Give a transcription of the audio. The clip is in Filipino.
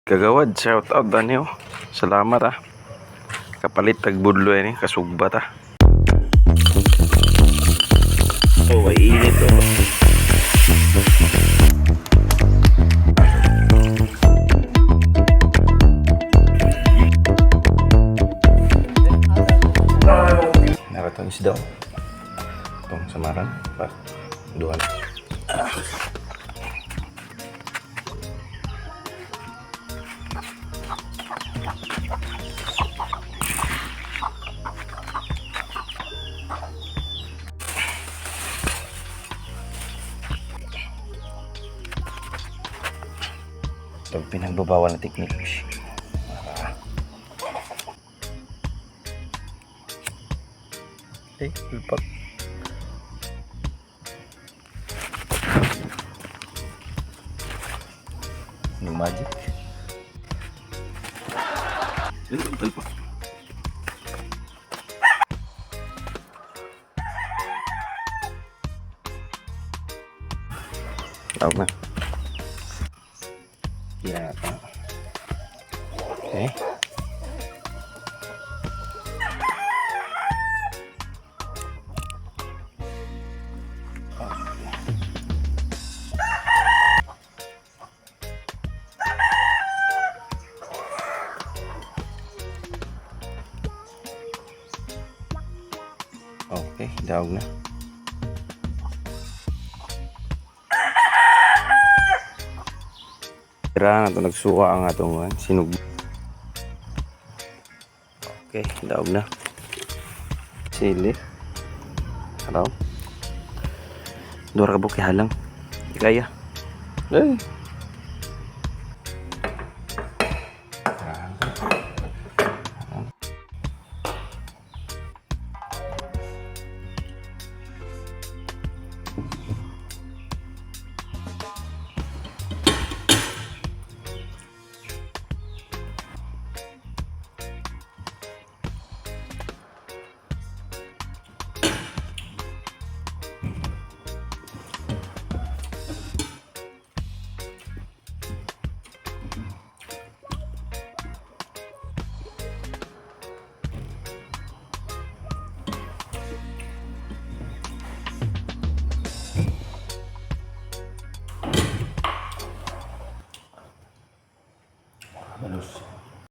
Kagawad, shout out Danyo. Salamat kapalit tag budlo ini kasugbat Oh, ay init Naratong isda itong samaran pa duhan. Ito pinagbabawal na technique. Lupak. Ini magic. Betul pak. Tahu nggak? Ya pak. Oke. Oke, daog na. Kira na nagsuwa ang atong sinug. Oke, daog na. Sili. Hello. Dua ka buki halang. Ikaya. Eh.